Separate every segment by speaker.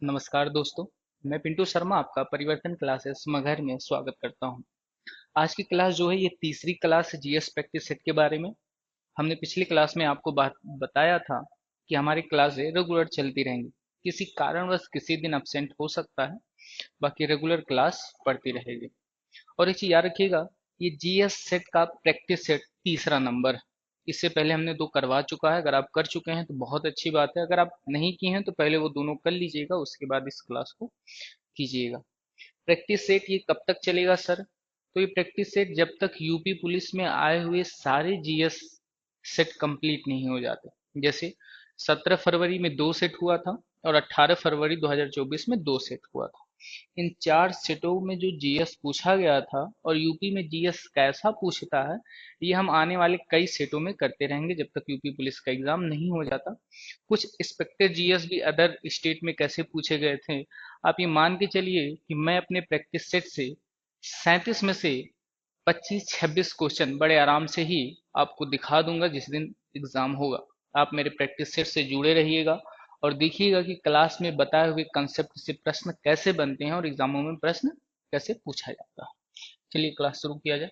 Speaker 1: नमस्कार दोस्तों। मैं पिंटू शर्मा आपका परिवर्तन क्लासेस मगहर में स्वागत करता हूं। आज की क्लास जो है ये तीसरी क्लास है जीएस प्रैक्टिस सेट के बारे में। हमने पिछली क्लास में आपको बात बताया था कि हमारी क्लासें रेगुलर चलती रहेंगी। किसी कारणवश किसी दिन अब्सेंट हो सकता है, बाकी रेगुलर क्लास पढ़ती रहेगी। और एक चीज याद रखिएगा, ये जीएस सेट का प्रैक्टिस सेट तीसरा नंबर है। इससे पहले हमने दो करवा चुका है। अगर आप कर चुके हैं तो बहुत अच्छी बात है, अगर आप नहीं किए हैं तो पहले वो दोनों कर लीजिएगा, उसके बाद इस क्लास को कीजिएगा। प्रैक्टिस सेट ये कब तक चलेगा सर? तो ये प्रैक्टिस सेट जब तक यूपी पुलिस में आए हुए सारे जीएस सेट कंप्लीट नहीं हो जाते। जैसे 17 फरवरी में 2 सेट हुआ था और 18 फरवरी 2024 में 2 सेट हुआ था। इन 4 सेटों में जो जीएस पूछा गया था और यूपी में जीएस कैसा पूछता है, ये हम आने वाले कई सेटों में करते रहेंगे जब तक यूपी पुलिस का एग्जाम नहीं हो जाता। कुछ एक्सपेक्टेड जीएस भी अदर स्टेट में कैसे पूछे गए थे, आप ये मान के चलिए कि मैं अपने प्रैक्टिस सेट से 37 में से 25-26 क्वेश्चन बड़े आराम से ही आपको दिखा दूंगा जिस दिन एग्जाम होगा। आप मेरे प्रैक्टिस सेट से जुड़े रहिएगा और देखिएगा कि क्लास में बताए हुए कंसेप्ट से प्रश्न कैसे बनते हैं और एग्जामों में प्रश्न कैसे पूछा जाता है। चलिए क्लास शुरू किया जाए।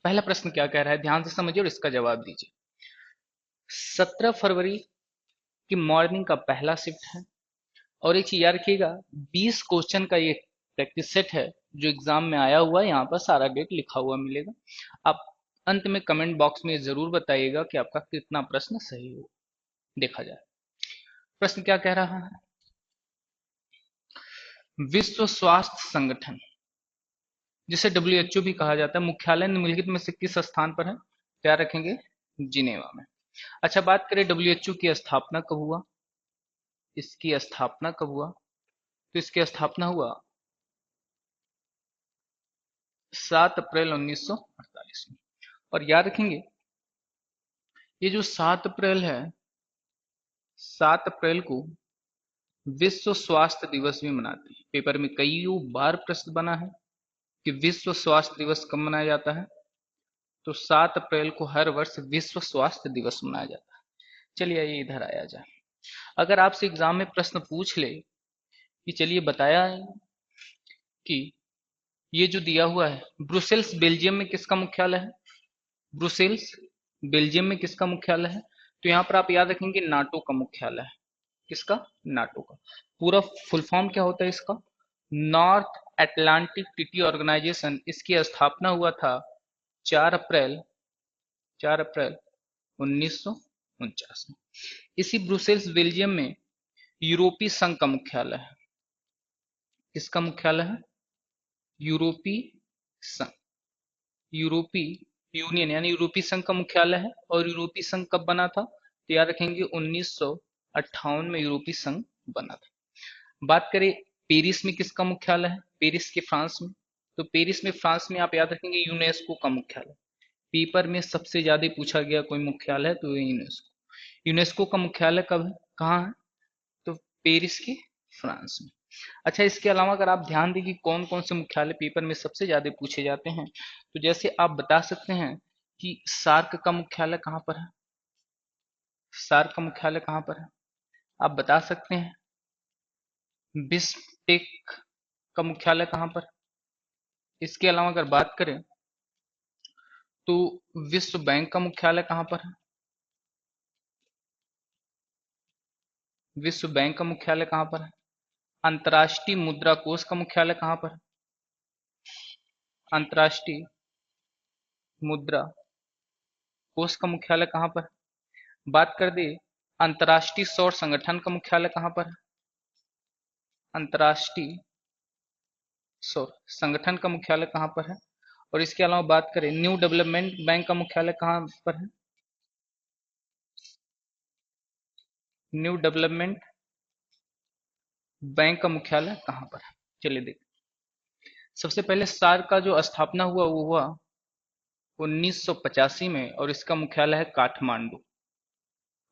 Speaker 1: पहला प्रश्न क्या कह रहा है, ध्यान से समझिए और इसका जवाब दीजिए। 17 फरवरी की मॉर्निंग का पहला शिफ्ट है और एक चीज याद रखिएगा, 20 क्वेश्चन का ये प्रैक्टिस सेट है जो एग्जाम में आया हुआ है। यहाँ पर सारा डेट लिखा हुआ मिलेगा। आप अंत में कमेंट बॉक्स में जरूर बताइएगा कि आपका कितना प्रश्न सही हो। देखा जाए प्रश्न क्या कह रहा है। विश्व स्वास्थ्य संगठन, जिसे डब्ल्यूएचओ भी कहा जाता है, मुख्यालय निम्नलिखित में से किस स्थान पर है? क्या रखेंगे? जिनेवा में। अच्छा, बात करें डब्ल्यूएचओ की स्थापना कब हुआ। इसकी स्थापना कब हुआ? तो इसकी स्थापना हुआ 7 अप्रैल 1948 में। और याद रखेंगे, ये जो 7 अप्रैल है, 7 अप्रैल को विश्व स्वास्थ्य दिवस भी मनाते हैं। पेपर में कई बार प्रश्न बना है कि विश्व स्वास्थ्य दिवस कब मनाया जाता है। तो 7 अप्रैल को हर वर्ष विश्व स्वास्थ्य दिवस मनाया जाता है। चलिए ये इधर आया जाए। अगर आपसे एग्जाम में प्रश्न पूछ ले कि चलिए बताया कि ये जो दिया हुआ है, ब्रुसेल्स बेल्जियम में किसका मुख्यालय है? ब्रुसेल्स बेल्जियम में किसका मुख्यालय है? तो यहाँ पर आप याद रखेंगे नाटो का मुख्यालय है। किसका? नाटो का। पूरा फुल फॉर्म क्या होता है इसका? North Atlantic Treaty Organization. इसकी स्थापना हुआ था 4 अप्रैल 1949 में। इसी ब्रुसेल्स बेल्जियम में यूरोपीय संघ का मुख्यालय है। किसका मुख्यालय है? यूरोपीय संघ, यूरोपीय यूनियन यानी यूरोपीय संघ का मुख्यालय है। और यूरोपीय संघ कब बना था? तो याद रखेंगे 1958 में यूरोपीय संघ बना था। बात करें पेरिस में किसका मुख्यालय है? पेरिस के फ्रांस में। तो पेरिस में फ्रांस में आप याद रखेंगे यूनेस्को का मुख्यालय। पेपर में सबसे ज्यादा पूछा गया कोई मुख्यालय है तो ये यूनेस्को। यूनेस्को का मुख्यालय कब है, कहाँ है? तो पेरिस के फ्रांस में। अच्छा, इसके अलावा अगर आप ध्यान दें कि कौन कौन से मुख्यालय पेपर में सबसे ज्यादा पूछे जाते हैं, तो जैसे आप बता सकते हैं कि सार्क का मुख्यालय कहाँ पर है? सार्क का मुख्यालय कहाँ पर है? आप बता सकते हैं। बिस्पेक का मुख्यालय कहाँ पर? इसके अलावा अगर बात करें तो विश्व बैंक का मुख्यालय कहाँ पर है? विश्व बैंक का मुख्यालय कहाँ पर है? अंतर्राष्ट्रीय मुद्रा कोष का मुख्यालय कहाँ पर है? अंतर्राष्ट्रीय मुद्रा कोष का मुख्यालय कहाँ पर है? बात कर दे अंतर्राष्ट्रीय सौर संगठन का मुख्यालय कहाँ पर है? अंतर्राष्ट्रीय सौर संगठन का मुख्यालय कहाँ पर है? और इसके अलावा बात करें न्यू डेवलपमेंट बैंक का मुख्यालय कहाँ पर है? न्यू डेवलपमेंट बैंक का मुख्यालय कहाँ पर है? चलिए देखते। सबसे पहले सार्क का जो स्थापना हुआ वो हुआ 1985 में और इसका मुख्यालय है काठमांडू।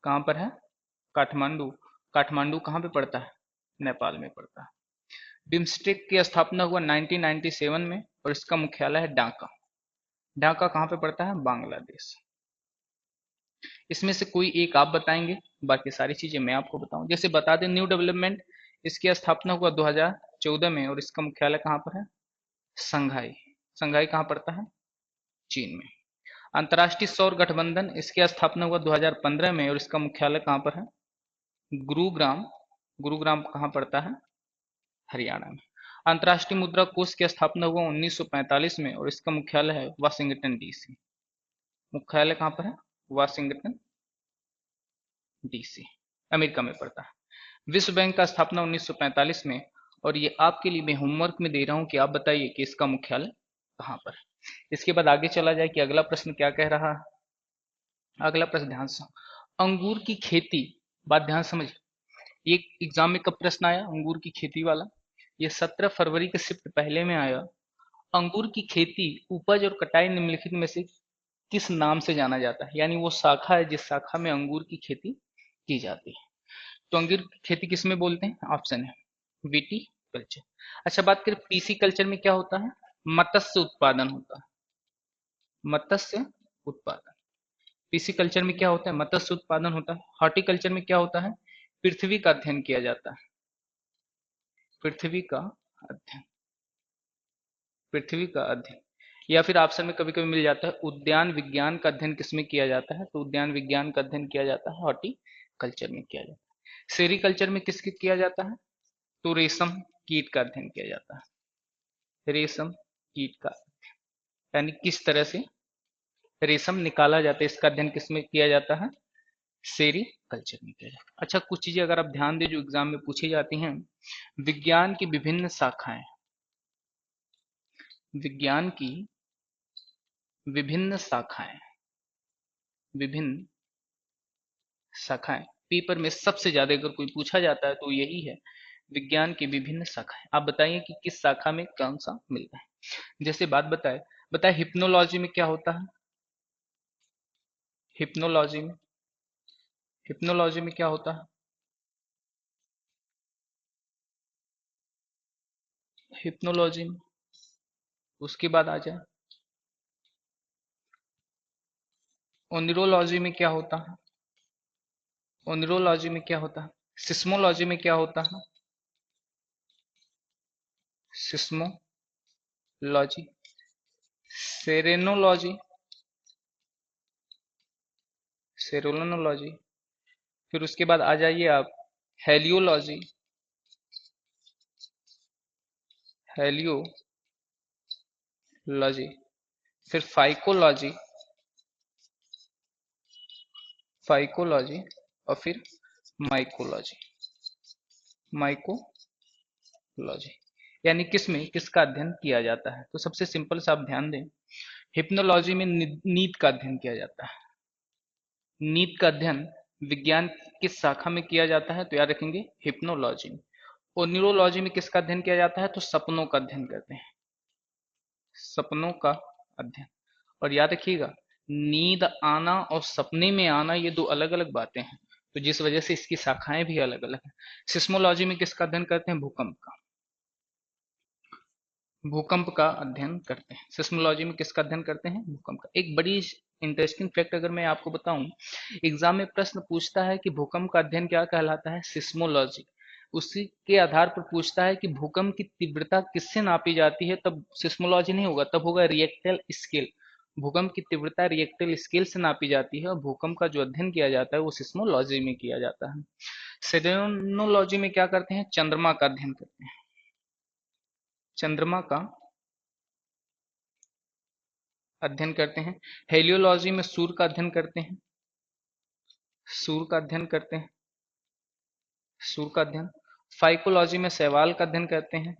Speaker 1: कहाँ पर है? काठमांडू। काठमांडू कहाँ पे पड़ता है? नेपाल में पड़ता है। बिम्स्टेक की स्थापना हुआ 1997 में और इसका मुख्यालय है ढाका। ढाका कहाँ पे पड़ता है? बांग्लादेश। इसमें से कोई एक आप बताएंगे, बाकी सारी चीजें मैं आपको बताऊं। जैसे बता दें, न्यू डेवलपमेंट, इसकी स्थापना हुआ 2014 में और इसका मुख्यालय कहाँ पर है? संघाई। संघाई कहाँ पड़ता है? चीन में। अंतर्राष्ट्रीय सौर गठबंधन, इसकी स्थापना हुआ 2015 में और इसका मुख्यालय कहाँ पर है? गुरुग्राम। गुरुग्राम कहाँ पड़ता है? हरियाणा में। अंतर्राष्ट्रीय मुद्रा कोष की स्थापना हुआ 1945 में और इसका मुख्यालय है वाशिंगटन डीसी। मुख्यालय कहाँ पर है? वाशिंगटन डीसी, अमेरिका में पड़ता है। विश्व बैंक का स्थापना 1945 में, और ये आपके लिए मैं होमवर्क में दे रहा हूं कि आप बताइए कि इसका मुख्यालय कहाँ पर है। इसके बाद आगे चला जाए कि अगला प्रश्न क्या कह रहा है। अगला प्रश्न ध्यान से, अंगूर की खेती, बात ध्यान समझ। ये एग्जाम में कब प्रश्न आया अंगूर की खेती वाला? ये 17 फरवरी के शिफ्ट पहले में आया। अंगूर की खेती, उपज और कटाई निम्नलिखित में से किस नाम से जाना जाता है? यानी वो शाखा है जिस शाखा में अंगूर की खेती की जाती है। तो अंगूर की खेती किस में बोलते हैं? ऑप्शन है वीटी कल्चर। अच्छा, बात करें पीसी कल्चर में क्या होता है? मत्स्य उत्पादन होता है। मत्स्य उत्पादन। पीसी कल्चर में क्या होता है? मत्स्य उत्पादन होता है। हॉर्टिकल्चर में क्या होता है? पृथ्वी का अध्ययन किया जाता है। पृथ्वी का अध्ययन। पृथ्वी का अध्ययन। या फिर ऑप्शन में कभी कभी मिल जाता है उद्यान विज्ञान का अध्ययन किसमें किया जाता है? तो उद्यान विज्ञान का अध्ययन किया जाता है हॉर्टिकल्चर में किया जाता है। सेरीकल्चर में किसके किया जाता है? तो रेशम कीट का अध्ययन किया जाता है। रेशम कीट का, यानी किस तरह से रेशम निकाला जाता है, इसका अध्ययन किसमें किया जाता है? सेरी कल्चर में किया जाता है। अच्छा, कुछ चीजें अगर आप ध्यान दें जो एग्जाम में पूछी जाती हैं। विज्ञान की विभिन्न शाखाएं, विज्ञान की विभिन्न शाखाएं, विभिन्न शाखाएं, पेपर में सबसे ज्यादा अगर कोई पूछा जाता है तो यही है, विज्ञान की विभिन्न शाखाएं। आप बताइए कि किस शाखा में कौन सा मिलता है। जैसे बात बताए, बताए हिप्नोलॉजी में क्या होता है? हिप्नोलॉजी में, हिप्नोलॉजी में क्या होता है? हिप्नोलॉजी में, उसके बाद आ जाए ओनिरोलॉजी में क्या होता है? ओनिरोलॉजी में क्या होता है? सिस्मोलॉजी में क्या होता है? सिस्मोलॉजी। सेरेनोलॉजी, सेरोलोनोलॉजी। फिर उसके बाद आ जाइए आप हेलियोलॉजी, हेलियोलॉजी। फिर फाइकोलॉजी, फाइकोलॉजी। और फिर माइकोलॉजी, माइकोलॉजी। यानी किस में किसका अध्ययन किया जाता है? तो सबसे सिंपल सा आप ध्यान दें, हिप्नोलॉजी में नींद का अध्ययन किया जाता है। नींद का अध्ययन विज्ञान किस शाखा में किया जाता है? तो याद रखेंगे हिप्नोलॉजी में। और न्यूरोलॉजी में किसका अध्ययन किया जाता है? तो सपनों का अध्ययन करते हैं, सपनों का अध्ययन। और याद रखिएगा, नींद आना और सपने में आना ये दो अलग अलग बातें हैं, तो जिस वजह से इसकी शाखाएं भी अलग अलग हैं। सिस्मोलॉजी में किसका अध्ययन करते हैं? भूकंप का, भूकंप का अध्ययन करते हैं। सिस्मोलॉजी में किसका अध्ययन करते हैं? भूकंप का। एक बड़ी इंटरेस्टिंग फैक्ट अगर मैं आपको बताऊं, एग्जाम में प्रश्न पूछता है कि भूकंप का अध्ययन क्या कहलाता है? सिस्मोलॉजी। उसी के आधार पर पूछता है कि भूकंप की तीव्रता किससे नापी जाती है, तब सिस्मोलॉजी नहीं होगा, तब होगा रिएक्टर स्केल। भूकंप की तीव्रता रिएक्टर स्केल से नापी जाती है और भूकंप का जो अध्ययन किया जाता है वो सिस्मोलॉजी में किया जाता है। सेरेनोलॉजी में क्या करते हैं? चंद्रमा का अध्ययन करते हैं, चंद्रमा का अध्ययन करते हैं। हेलियोलॉजी में सूर्य का अध्ययन करते हैं, सूर्य का अध्ययन करते हैं, सूर्य का अध्ययन। फाइकोलॉजी में शैवाल का अध्ययन करते हैं,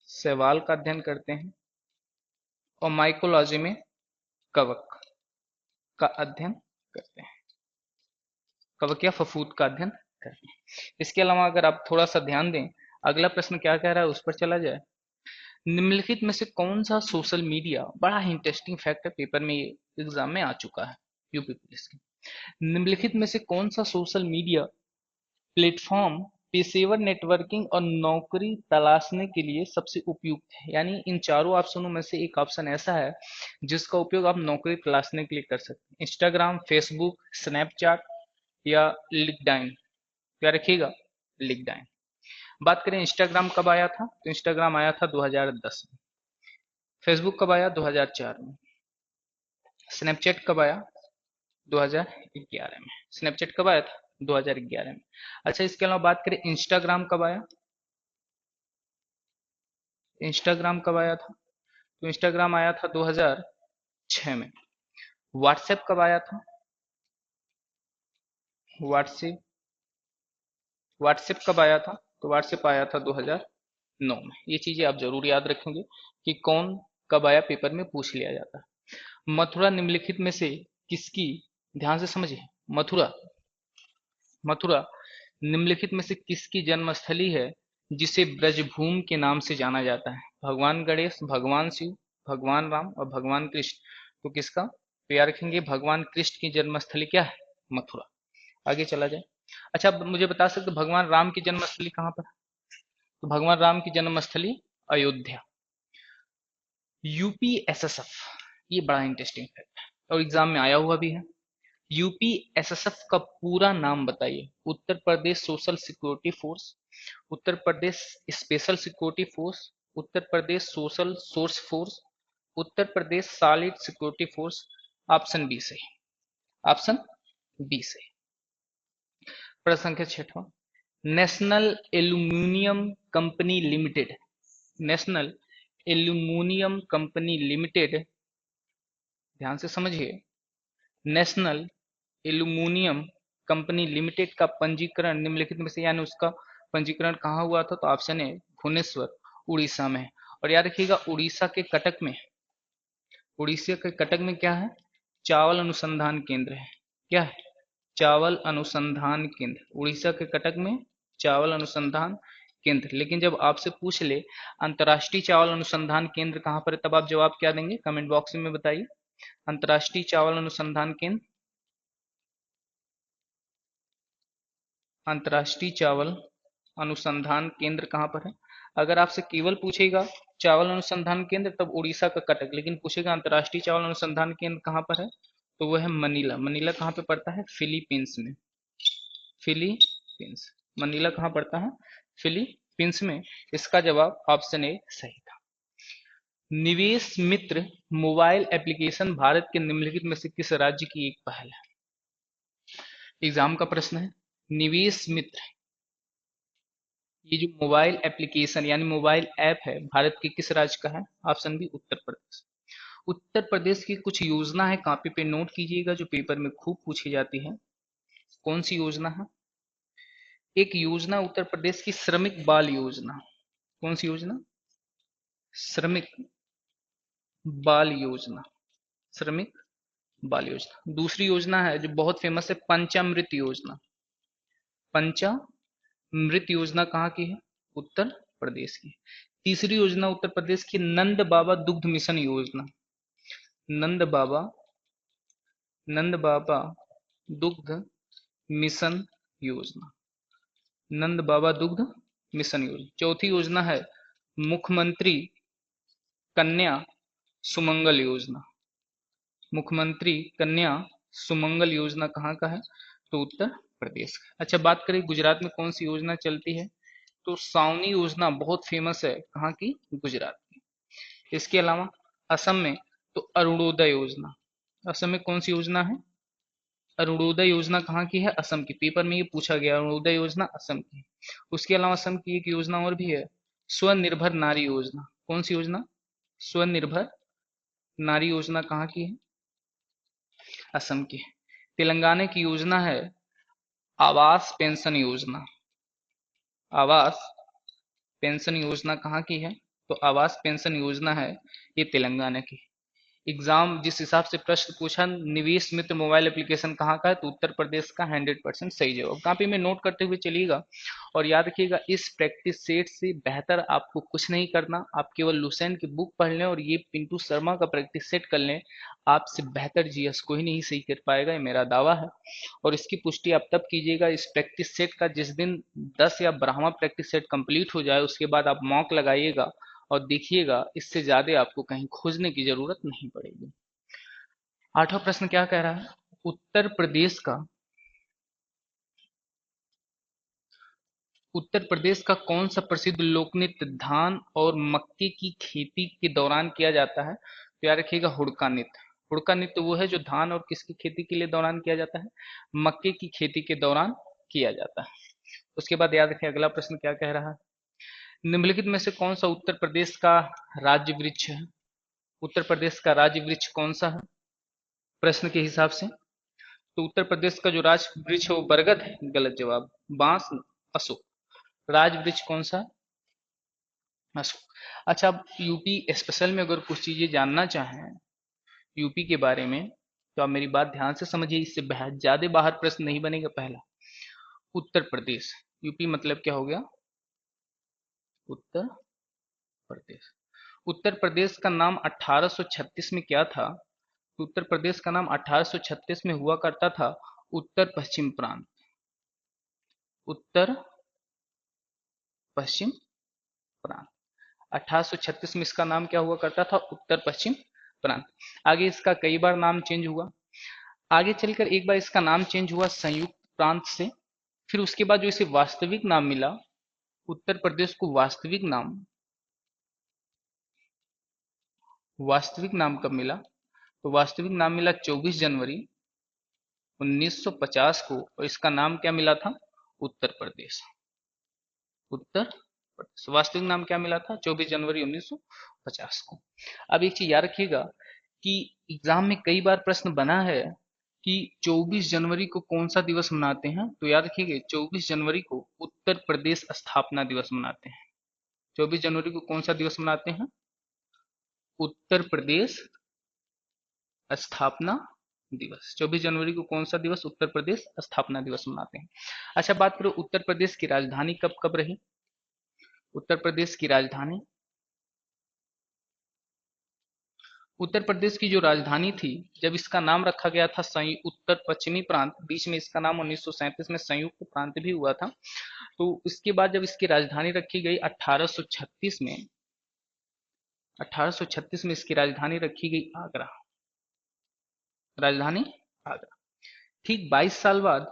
Speaker 1: शैवाल का अध्ययन करते हैं। और माइकोलॉजी में कवक का अध्ययन करते हैं, कवक या फफूद का अध्ययन करते हैं। इसके अलावा अगर आप थोड़ा सा ध्यान दें, अगला प्रश्न क्या कह रहा है उस पर चला जाए। निम्नलिखित में से कौन सा सोशल मीडिया, बड़ा ही इंटरेस्टिंग फैक्ट है, पेपर में ये एग्जाम में आ चुका है यूपी पुलिस के। निम्नलिखित में से कौन सा सोशल मीडिया प्लेटफॉर्म पेशेवर नेटवर्किंग और नौकरी तलाशने के लिए सबसे उपयुक्त है। यानी इन चारों ऑप्शनों में से एक ऑप्शन ऐसा है जिसका उपयोग आप नौकरी तलाशने के लिए कर सकते हैं। इंस्टाग्राम, फेसबुक, स्नैपचैट या लिंक्डइन। क्या रखिएगा? लिंक्डइन। बात करें इंस्टाग्राम कब आया था, तो इंस्टाग्राम आया था 2010 में। फेसबुक कब आया? 2004 में। स्नैपचैट कब आया? 2011 में। स्नैपचैट कब आया था? 2011 में। अच्छा, इसके अलावा बात करें इंस्टाग्राम कब आया? इंस्टाग्राम कब आया था? तो इंस्टाग्राम आया था 2006 में। व्हाट्सएप कब आया था? व्हाट्सएप व्हाट्सएप कब आया था? तो व्हाट्सएप आया था 2009 में। ये चीजें आप जरूर याद रखेंगे कि कौन कब आया, पेपर में पूछ लिया जाता है। मथुरा निम्नलिखित में से किसकी, ध्यान से समझिए, मथुरा मथुरा निम्नलिखित में से किसकी जन्मस्थली है जिसे ब्रजभूमि के नाम से जाना जाता है? भगवान गणेश, भगवान शिव, भगवान राम और भगवान कृष्ण। तो किसका? तो याद रखेंगे भगवान कृष्ण की जन्मस्थली क्या है? मथुरा। आगे चला जाए। अच्छा, अब मुझे बता सकते भगवान राम की जन्मस्थली कहाँ पर है? तो भगवान राम की जन्मस्थली अयोध्या। यूपीएसएसएफ, ये बड़ा इंटरेस्टिंग फैक्ट है और एग्जाम में आया हुआ भी है। यूपीएसएसएफ का पूरा नाम बताइए। Uttar Pradesh social security force, Uttar Pradesh special security force, Uttar Pradesh social source force, Uttar Pradesh solid security force. Option B से, ऑप्शन बी से। प्रश्न संख्या 6, national aluminium company limited, national aluminium company limited, ध्यान से समझिए, नेशनल एल्यूमिनियम कंपनी लिमिटेड का पंजीकरण निम्नलिखित में से, यानी उसका पंजीकरण कहाँ हुआ था? तो ऑप्शन है भुवनेश्वर, उड़ीसा में। और याद रखिएगा उड़ीसा के कटक में, उड़ीसा के कटक में क्या है? चावल अनुसंधान केंद्र है। क्या है? चावल अनुसंधान केंद्र। उड़ीसा के कटक में चावल अनुसंधान केंद्र। लेकिन जब आपसे पूछ ले अंतर्राष्ट्रीय चावल अनुसंधान केंद्र कहाँ पर है, तब आप जवाब क्या देंगे? कमेंट बॉक्स में बताइए। अंतर्राष्ट्रीय चावल अनुसंधान केंद्र, अंतर्राष्ट्रीय चावल अनुसंधान केंद्र कहाँ पर है? अगर आपसे केवल पूछेगा चावल अनुसंधान केंद्र, तब उड़ीसा का कटक। लेकिन पूछेगा अंतर्राष्ट्रीय चावल अनुसंधान केंद्र कहाँ पर है, तो वह है मनीला। मनीला कहाँ पे पड़ता है? फिलीपींस में। फिलीपींस। मनीला कहाँ पड़ता है? फिलीपींस में। इसका जवाब ऑप्शन ए सही था। निवेश मित्र मोबाइल एप्लीकेशन भारत के निम्नलिखित में से किस राज्य की एक पहल है? एग्जाम का प्रश्न है। निवेश मित्र, ये जो मोबाइल एप्लीकेशन यानी मोबाइल ऐप है, भारत के किस राज्य का है? Option B Uttar Pradesh. उत्तर प्रदेश की कुछ योजना है, कॉपी पे नोट कीजिएगा, जो पेपर में खूब पूछी जाती है। कौन सी योजना है? एक योजना उत्तर प्रदेश की श्रमिक बाल योजना। कौन सी योजना? श्रमिक बाल योजना। श्रमिक बाल योजना। दूसरी योजना है जो बहुत फेमस है, पंचामृत योजना। पंचामृत योजना कहाँ की है? उत्तर प्रदेश की। तीसरी योजना उत्तर प्रदेश की नंद बाबा दुग्ध मिशन योजना। नंद बाबा नंद बाबा दुग्ध मिशन योजना। नंद बाबा दुग्ध मिशन योजना। चौथी योजना है मुख्यमंत्री कन्या सुमंगल योजना। मुख्यमंत्री कन्या सुमंगल योजना कहाँ का है? तो उत्तर प्रदेश का। अच्छा, बात करें गुजरात में कौन सी योजना चलती है, तो सावनी योजना बहुत फेमस है, कहाँ की? गुजरात की। इसके अलावा असम में तो अरुणोदय योजना। असम में कौन सी योजना है? अरुणोदय योजना कहाँ की है? असम की। पेपर में ये पूछा गया, अरुणोदय योजना असम की। उसके अलावा असम की एक योजना और भी है, स्वनिर्भर नारी योजना। कौन सी योजना? स्वनिर्भर नारी योजना कहाँ की है? असम की। तेलंगाना की योजना है आवास पेंशन योजना। आवास पेंशन योजना कहाँ की है? तो आवास पेंशन योजना है ये तेलंगाना की। एग्जाम जिस हिसाब से प्रश्न पूछा, निवेश मित्र मोबाइल एप्लीकेशन कहाँ का है, तो उत्तर प्रदेश का 100% सही जवाब। कॉपी में नोट करते हुए चलिएगा और याद रखिएगा, इस प्रैक्टिस सेट से बेहतर आपको कुछ नहीं करना। आप केवल लुसेंट की बुक पढ़ लें और ये पिंटू शर्मा का प्रैक्टिस सेट कर लें, आपसे बेहतर जीएस कोई नहीं सही कर पाएगा, ये मेरा दावा है। और इसकी पुष्टि आप तब कीजिएगा इस प्रैक्टिस सेट का जिस दिन 10 या 12वां प्रैक्टिस सेट कंप्लीट हो जाए, उसके बाद आप मॉक लगाइएगा और देखिएगा, इससे ज्यादा आपको कहीं खोजने की जरूरत नहीं पड़ेगी। आठवां प्रश्न क्या कह रहा है? उत्तर प्रदेश का कौन सा प्रसिद्ध लोक नृत्य धान और मक्के की खेती के दौरान किया जाता है? तो याद रखिएगा, हुड़का नृत्य। हुड़का नृत्य वो है जो धान और किसकी खेती के लिए दौरान किया जाता है? मक्के की खेती के दौरान किया जाता है। उसके बाद याद रखिए अगला प्रश्न क्या कह रहा है? निम्नलिखित में से कौन सा उत्तर प्रदेश का राज्य वृक्ष है? उत्तर प्रदेश का राज्य वृक्ष कौन सा है प्रश्न के हिसाब से? तो उत्तर प्रदेश का जो राज वृक्ष है वो बरगद है। गलत जवाब। बांस, अशोक। राज वृक्ष कौन सा? अशोक। अच्छा, अब यूपी स्पेशल में अगर कुछ चीजें जानना चाहें यूपी के बारे में, तो आप मेरी बात ध्यान से समझिए, इससे ज्यादा बाहर प्रश्न नहीं बनेगा। पहला, उत्तर प्रदेश, यूपी मतलब क्या हो गया? उत्तर प्रदेश। उत्तर प्रदेश का नाम 1836 में क्या था? तो उत्तर प्रदेश का नाम 1836 में हुआ करता था उत्तर पश्चिम प्रांत। उत्तर पश्चिम प्रांत। 1836 में इसका नाम क्या हुआ करता था? उत्तर पश्चिम प्रांत। आगे इसका कई बार नाम चेंज हुआ। आगे चलकर एक बार इसका नाम चेंज हुआ संयुक्त प्रांत से। फिर उसके बाद जो इसे वास्तविक नाम मिला, उत्तर प्रदेश को वास्तविक नाम कब मिला? तो वास्तविक नाम मिला 24 जनवरी 1950 को, और इसका नाम क्या मिला था? उत्तर प्रदेश। उत्तर प्रदेश वास्तविक नाम क्या मिला था? 24 जनवरी 1950 को। अब एक चीज याद रखिएगा कि एग्जाम में कई बार प्रश्न बना है कि 24 जनवरी को कौन सा दिवस मनाते हैं? तो याद रखिएगा, 24 जनवरी को उत्तर प्रदेश स्थापना दिवस मनाते हैं। 24 जनवरी को कौन सा दिवस मनाते हैं? उत्तर प्रदेश स्थापना दिवस। 24 जनवरी को कौन सा दिवस? उत्तर प्रदेश स्थापना दिवस मनाते हैं। अच्छा, बात करो उत्तर प्रदेश की राजधानी कब कब रही? उत्तर प्रदेश की राजधानी, उत्तर प्रदेश की जो राजधानी थी, जब इसका नाम रखा गया था उत्तर पश्चिमी प्रांत, बीच में इसका नाम 1937 में संयुक्त प्रांत भी हुआ था, तो इसके बाद जब इसकी राजधानी रखी गई 1836 में, 1836 में इसकी राजधानी रखी गई आगरा। राजधानी आगरा। ठीक 22 साल बाद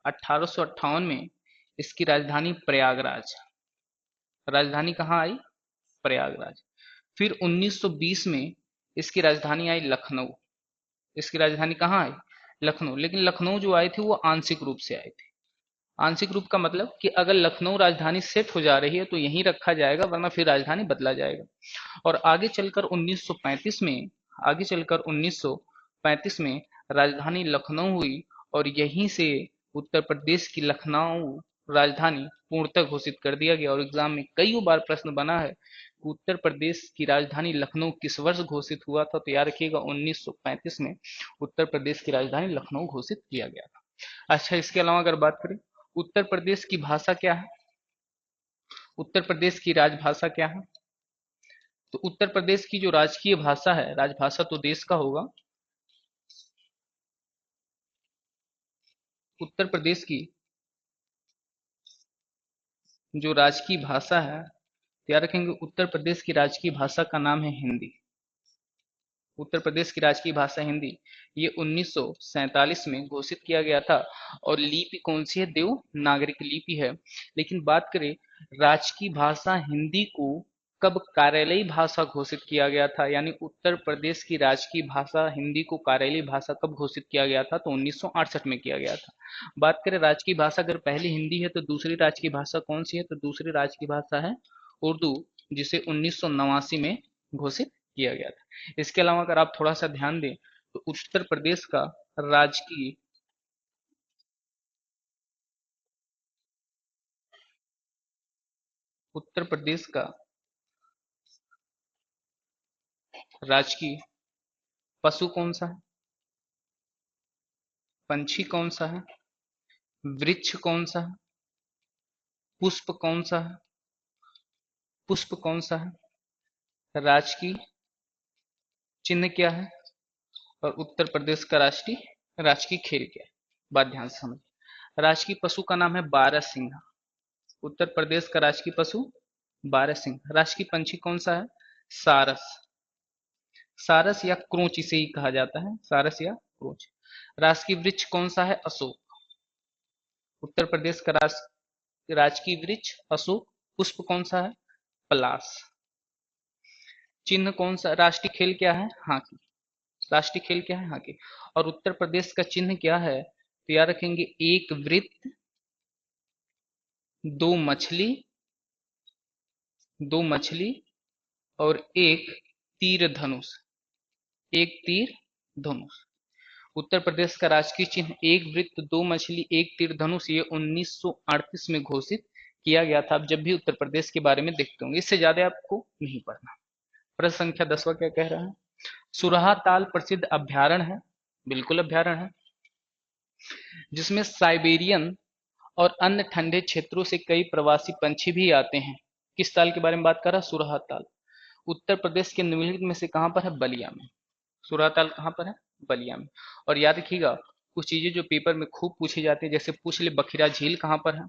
Speaker 1: 1858 में इसकी राजधानी प्रयागराज। राजधानी कहाँ आई? प्रयागराज। फिर 1920 में इसकी राजधानी आई लखनऊ। इसकी राजधानी कहाँ आई? लखनऊ। लेकिन लखनऊ जो आई थी वो आंशिक रूप से आई थी। आंशिक रूप का मतलब कि अगर लखनऊ राजधानी सेट हो जा रही है तो यहीं रखा जाएगा, वरना फिर राजधानी बदला जाएगा। और आगे चलकर 1935 में राजधानी लखनऊ हुई, और यहीं से उत्तर प्रदेश की लखनऊ राजधानी पूर्णतः घोषित कर दिया गया। और एग्जाम में कई बार प्रश्न बना है कि उत्तर प्रदेश की राजधानी लखनऊ किस वर्ष घोषित हुआ था? तो याद रखिएगा, 1935 में उत्तर प्रदेश की राजधानी लखनऊ घोषित किया गया था। अच्छा, इसके अलावा अगर बात करें उत्तर प्रदेश की भाषा क्या है, उत्तर प्रदेश की राजभाषा क्या है? तो उत्तर प्रदेश की जो राजकीय भाषा है, राजभाषा तो देश का होगा, उत्तर प्रदेश की जो राजकीय भाषा है, याद रखेंगे उत्तर प्रदेश की राजकीय भाषा का नाम है हिंदी। उत्तर प्रदेश की राजकीय भाषा हिंदी। ये 1947 में घोषित किया गया था। और लिपि कौन सी है? देवनागरिक लिपि है। लेकिन बात करें राजकीय भाषा हिंदी को कब कार्यालयी भाषा घोषित किया गया था, यानी उत्तर प्रदेश की राजकीय भाषा हिंदी को कार्यालयी भाषा कब घोषित किया गया था? तो 1968 में किया गया था। बात करें राजकीय भाषा, अगर पहली हिंदी है तो दूसरी राजकीय भाषा कौन सी है? तो दूसरी राजकीय भाषा है उर्दू, जिसे 1989 में घोषित किया गया था। इसके अलावा अगर आप थोड़ा सा ध्यान दें तो राजकीय उत्तर प्रदेश का राजकीय पशु कौन सा है? पंछी कौन सा है? वृक्ष कौन सा है? पुष्प कौन सा है? पुष्प कौन सा है? राजकीय चिन्ह क्या है? और उत्तर प्रदेश का राष्ट्रीय राजकीय खेल क्या है? बात ध्यान से समझ। राजकीय पशु का नाम है बारहसिंहा। उत्तर प्रदेश का राजकीय पशु बारहसिंहा। राजकीय पंछी कौन सा है? सारस। सारस या क्रोच इसे ही कहा जाता है, सारस या क्रोच। राजकीय वृक्ष कौन सा है? अशोक। उत्तर प्रदेश का राजकीय वृक्ष अशोक। पुष्प कौन सा है? पलाश। चिन्ह कौन सा? राष्ट्रीय खेल क्या है? हॉकी। राष्ट्रीय खेल क्या है? हॉकी। और उत्तर प्रदेश का चिन्ह क्या है? तो याद रखेंगे, एक वृत्त, दो मछली, दो मछली और एक तीर धनुष। एक तीर धनुष। उत्तर प्रदेश का राजकीय चिन्ह एक वृत्त, दो मछली, एक तीर धनुष, ये 1938 में घोषित किया गया था। आप जब भी उत्तर प्रदेश के बारे में देखते होंगे, इससे ज्यादा आपको नहीं पढ़ना। प्रश्न संख्या 10वां क्या कह रहा है? सुरहा ताल प्रसिद्ध अभ्यारण्य है। बिल्कुल अभ्यारण्य है, जिसमें साइबेरियन और अन्य ठंडे क्षेत्रों से कई प्रवासी पंछी भी आते हैं। किस ताल के बारे में बात कर रहा है? सुरहा ताल। उत्तर प्रदेश के निम्नलिखित में से कहां पर है? बलिया में। सुरहा ताल कहां पर है? बलिया में। और याद रखिएगा, कुछ चीजें जो पेपर में खूब पूछी जाती है, जैसे पूछ ले बखिरा झील कहां पर है।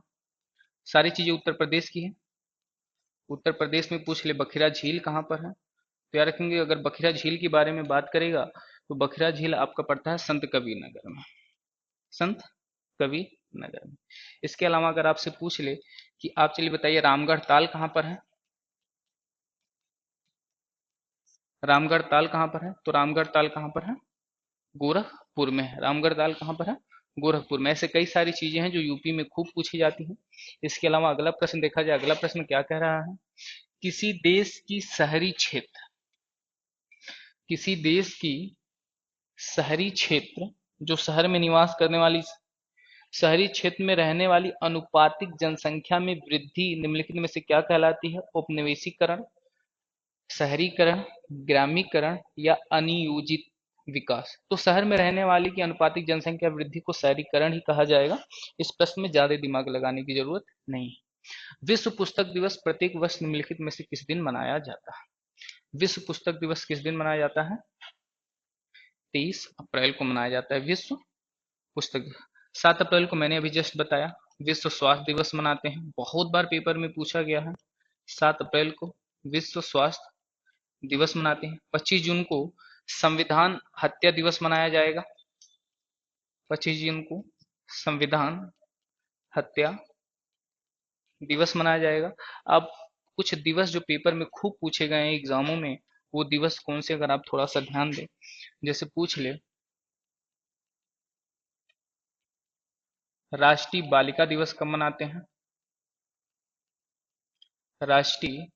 Speaker 1: सारी चीजें उत्तर प्रदेश की है। उत्तर प्रदेश में पूछ ले बखिरा झील कहां पर है। तो याद रखेंगे, अगर बखिरा झील के बारे में बात करेगा तो बखिरा झील आपका पड़ता है संत कबीर नगर में। संत कबीर नगर में। इसके अलावा अगर आपसे पूछ ले कि आप चलिए बताइए रामगढ़ ताल कहां पर है। रामगढ़ ताल कहां पर है? तो रामगढ़ ताल कहां पर है? गोरखपुर में है। रामगढ़ ताल कहां पर है? गोरखपुर में। ऐसे कई सारी चीजें हैं जो यूपी में खूब पूछी जाती हैं। इसके अलावा अगला प्रश्न देखा जाए, अगला प्रश्न क्या कह रहा है? किसी देश की शहरी क्षेत्र, किसी देश की शहरी क्षेत्र, जो शहर में निवास करने वाली, शहरी क्षेत्र में रहने वाली अनुपातिक जनसंख्या में वृद्धि निम्नलिखित में से क्या कहलाती है? उपनिवेशीकरण, शहरीकरण, ग्रामीकरण या अनियोजित विकास। तो शहर में रहने वाले की अनुपातिक जनसंख्या वृद्धि को शहरीकरण ही कहा जाएगा। इस प्रश्न में ज्यादा दिमाग लगाने की जरूरत नहीं है। विश्व पुस्तक दिवस प्रत्येक वर्ष निम्नलिखित में से किस दिन मनाया जाता है? विश्व पुस्तक दिवस किस दिन मनाया जाता है? 23 अप्रैल को मनाया जाता है विश्व पुस्तक दिवस। 7 अप्रैल को मैंने अभी जस्ट बताया विश्व स्वास्थ्य दिवस मनाते हैं, बहुत बार पेपर में पूछा गया है। 7 अप्रैल को विश्व स्वास्थ्य दिवस मनाते हैं। 25 जून को संविधान हत्या दिवस मनाया जाएगा। 25 जून को संविधान हत्या दिवस मनाया जाएगा। अब कुछ दिवस जो पेपर में खूब पूछे गए हैं एग्जामों में, वो दिवस कौन से, अगर आप थोड़ा सा ध्यान दें। जैसे पूछ ले, राष्ट्रीय बालिका दिवस कब मनाते हैं? राष्ट्रीय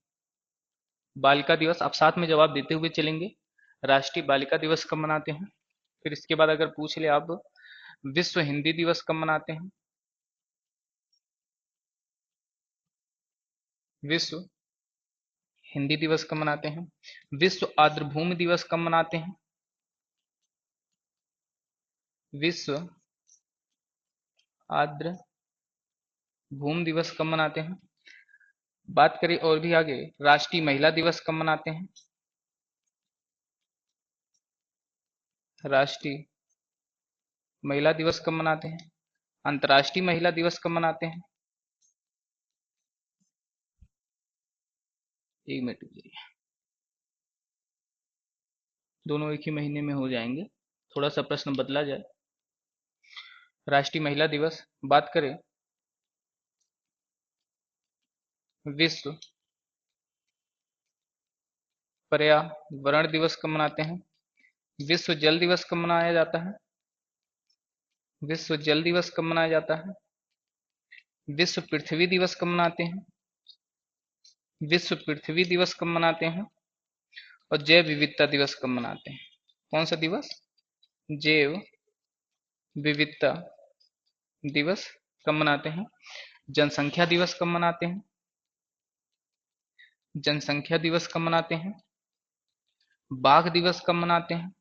Speaker 1: बालिका दिवस, आप साथ में जवाब देते हुए चलेंगे। राष्ट्रीय बालिका दिवस कब मनाते हैं? फिर इसके बाद अगर पूछ ले आप, विश्व हिंदी दिवस कब मनाते हैं? विश्व हिंदी दिवस कब मनाते हैं? विश्व आर्द्रभूमि दिवस कब मनाते हैं? विश्व आर्द्र भूमि दिवस कब मनाते हैं? बात करें और भी आगे, राष्ट्रीय महिला दिवस कब मनाते हैं? राष्ट्रीय महिला दिवस कब मनाते हैं? अंतर्राष्ट्रीय महिला दिवस कब मनाते हैं? 1 मिनट रुकिए, दोनों एक ही महीने में हो जाएंगे, थोड़ा सा प्रश्न बदला जाए। राष्ट्रीय महिला दिवस बात करें, विश्व पर्यावरण दिवस कब मनाते हैं? विश्व जल दिवस कब मनाया जाता है? विश्व जल दिवस कब मनाया जाता है? विश्व पृथ्वी दिवस कब मनाते हैं? विश्व पृथ्वी दिवस कब मनाते हैं? और जैव विविधता दिवस कब मनाते हैं? कौन सा दिवस? जैव विविधता दिवस कब मनाते हैं? जनसंख्या दिवस कब मनाते हैं? जनसंख्या दिवस कब मनाते हैं? बाघ दिवस कब मनाते हैं?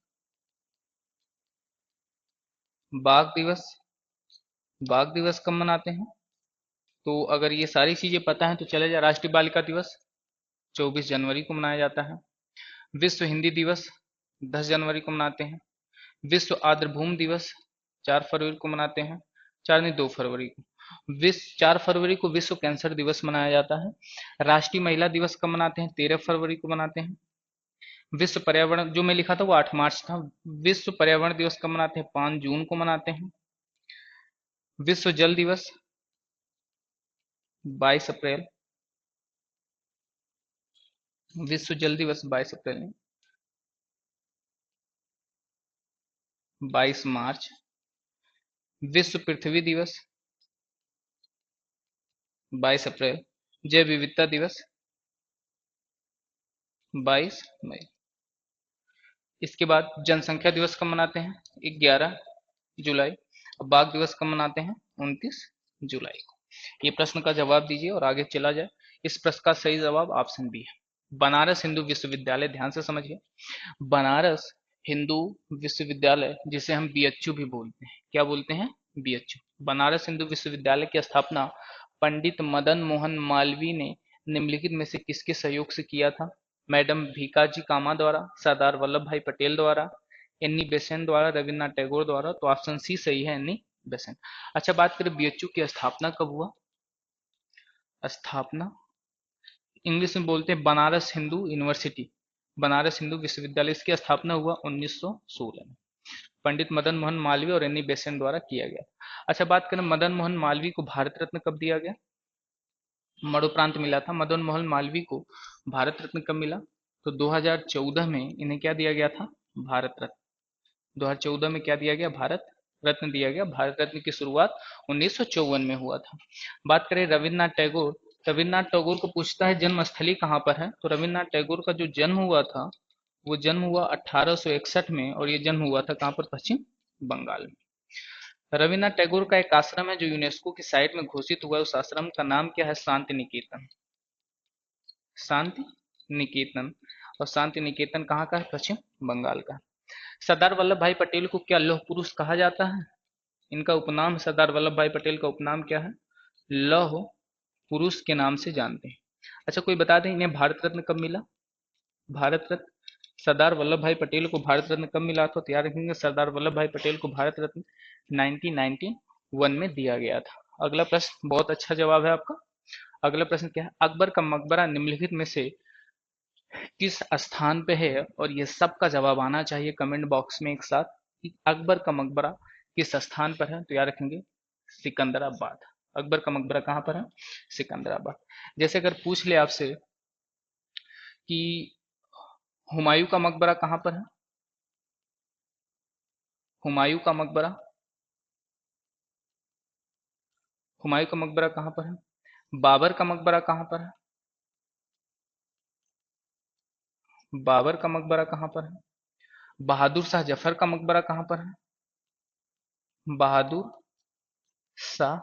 Speaker 1: बाघ दिवस, बाघ दिवस कब मनाते हैं? तो अगर ये सारी चीजें पता है तो चले जाए। राष्ट्रीय बालिका दिवस 24 जनवरी को मनाया जाता है। विश्व हिंदी दिवस 10 जनवरी को मनाते हैं। विश्व आर्द्रभूमि दिवस 4 फरवरी को मनाते हैं। 4 नहीं, 2 फरवरी को। 4 फरवरी को विश्व कैंसर दिवस मनाया जाता है। राष्ट्रीय महिला दिवस कब मनाते हैं? 13 फरवरी को मनाते हैं। विश्व पर्यावरण, जो मैं लिखा था वो 8 मार्च था। विश्व पर्यावरण दिवस कब मनाते हैं? 5 जून को मनाते हैं। विश्व जल दिवस 22 अप्रैल। विश्व जल दिवस 22 अप्रैल नहीं, 22 मार्च। विश्व पृथ्वी दिवस 22 अप्रैल। जैव विविधता दिवस 22 मई। इसके बाद जनसंख्या दिवस कब मनाते हैं? 11 जुलाई। और बाघ दिवस कब मनाते हैं? 29 जुलाई को। ये प्रश्न का जवाब दीजिए और आगे चला जाए। इस प्रश्न का सही जवाब ऑप्शन बी है, बनारस हिंदू विश्वविद्यालय। ध्यान से समझिए, बनारस हिंदू विश्वविद्यालय, जिसे हम बीएचयू भी बोलते हैं। क्या बोलते हैं? बीएचयू। बनारस हिंदू विश्वविद्यालय की स्थापना पंडित मदन मोहन मालवीय ने निम्नलिखित में से किसके सहयोग से किया था? मैडम भीकाजी कामा द्वारा, सरदार वल्लभ भाई पटेल द्वारा, एनी बेसेंट द्वारा, रविन्द्रनाथ टैगोर द्वारा। तो ऑप्शन सी सही है, एनी बेसेंट। अच्छा, बात करें बीएचयू की स्थापना कब हुआ? स्थापना इंग्लिश में बोलते हैं बनारस हिंदू यूनिवर्सिटी, बनारस हिंदू विश्वविद्यालय। इसकी स्थापना हुआ 1916 में, पंडित मदन मोहन मालवीय और एनी बेसेंट द्वारा किया गया। अच्छा, बात करें मदन मोहन मालवीय को भारत रत्न कब दिया गया? मरणोपरांत मिला था। मदन मोहन मालवीय को भारत रत्न कब मिला? तो 2014 में इन्हें क्या दिया गया था? भारत रत्न। 2014 में क्या दिया गया? भारत रत्न दिया गया। भारत रत्न की शुरुआत 1954 में हुआ था। बात करें रविन्द्रनाथ टैगोर, रविन्द्रनाथ टैगोर को पूछता है जन्म स्थली कहाँ पर है? तो रविन्द्रनाथ टैगोर का जो जन्म हुआ था वो जन्म हुआ 1861 में, और ये जन्म हुआ था कहाँ पर? पश्चिम बंगाल में। रविन्द्रनाथ टैगोर का एक आश्रम है जो यूनेस्को की साइट में घोषित हुआ है। उस आश्रम का नाम क्या है? शांति निकेतन। शांति निकेतन। और शांति निकेतन कहाँ का है? पश्चिम बंगाल का। सरदार वल्लभ भाई पटेल को क्या लौह पुरुष कहा जाता है? इनका उपनाम, सरदार वल्लभ भाई पटेल का उपनाम क्या है? लौह पुरुष के नाम से जानते हैं। अच्छा, कोई बता दें इन्हें भारत रत्न कब मिला? भारत रत्न सरदार वल्लभ भाई पटेल को भारत रत्न कब मिला था? तो याद रखेंगे, सरदार वल्लभ भाई पटेल को भारत रत्न 1991 में दिया गया था। अगला प्रश्न, बहुत अच्छा जवाब है आपका। अगला प्रश्न क्या है? अकबर का मकबरा निम्नलिखित में से किस स्थान पे है? और ये सबका जवाब आना चाहिए कमेंट बॉक्स में एक साथ कि अकबर का मकबरा किस स्थान पर है। तो याद रखेंगे, सिकंदराबाद। अकबर का मकबरा कहाँ पर है? सिकंदराबाद। जैसे अगर पूछ ले आपसे कि हुमायूं का मकबरा कहाँ पर है? हुमायूं का मकबरा, हुमायूं का मकबरा कहाँ पर है? बाबर का मकबरा कहाँ पर है? बाबर का मकबरा कहाँ पर है? बहादुर शाह जफर का मकबरा कहाँ पर है? बहादुर शाह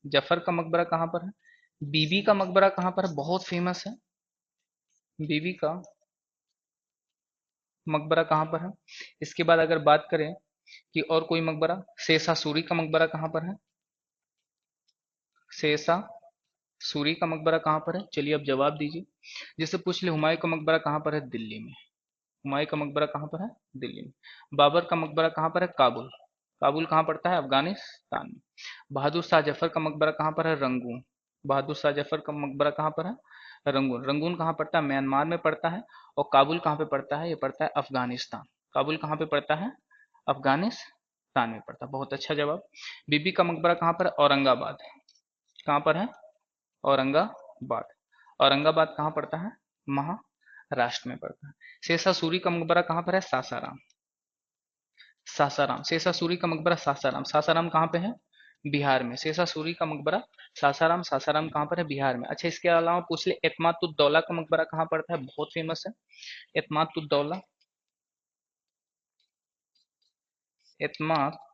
Speaker 1: जफर का मकबरा कहाँ पर है? बीबी का मकबरा कहाँ पर है? बहुत फेमस है। बीबी का मकबरा कहाँ पर है? इसके बाद अगर बात करें कि और कोई मकबरा, शेषा सूरी का मकबरा कहाँ पर है? शेषा सूरी का मकबरा कहाँ पर है? चलिए अब जवाब दीजिए। जैसे पूछ ले हुमायूं का मकबरा कहाँ पर है? दिल्ली में। हुमायूं का मकबरा कहाँ पर है? दिल्ली में। बाबर का मकबरा कहाँ पर है? काबुल। काबुल कहाँ पड़ता है? अफगानिस्तान में। बहादुर शाह जफर का मकबरा कहाँ पर है? रंगून। बहादुर शाह जफर का मकबरा कहाँ पर है? रंगून। रंगून कहाँ पड़ता है? म्यांमार में पड़ता है। और काबुल कहाँ पे पड़ता है? ये पड़ता है अफगानिस्तान। काबुल कहाँ पे पड़ता है? अफगानिस्तान में पड़ता है। बहुत अच्छा जवाब। बीबी का मकबरा कहाँ पर है? औरंगाबाद। कहाँ पर है? औरंगाबाद। औरंगाबाद कहाँ पड़ता है? महाराष्ट्र में पड़ता है। शेषा सूरी का मकबरा कहाँ पर है? सासाराम। सासाराम, शेषा सूरी का मकबरा सासाराम। सासाराम कहाँ पे है? बिहार में। शेषा सूरी का मकबरा सासाराम। सासाराम कहाँ पर है? बिहार में। अच्छा, इसके अलावा पूछ ले एतमातुद्दौला का मकबरा कहाँ पड़ता है? बहुत फेमस है एतमातुद्दौला। एतमातुद्दौला,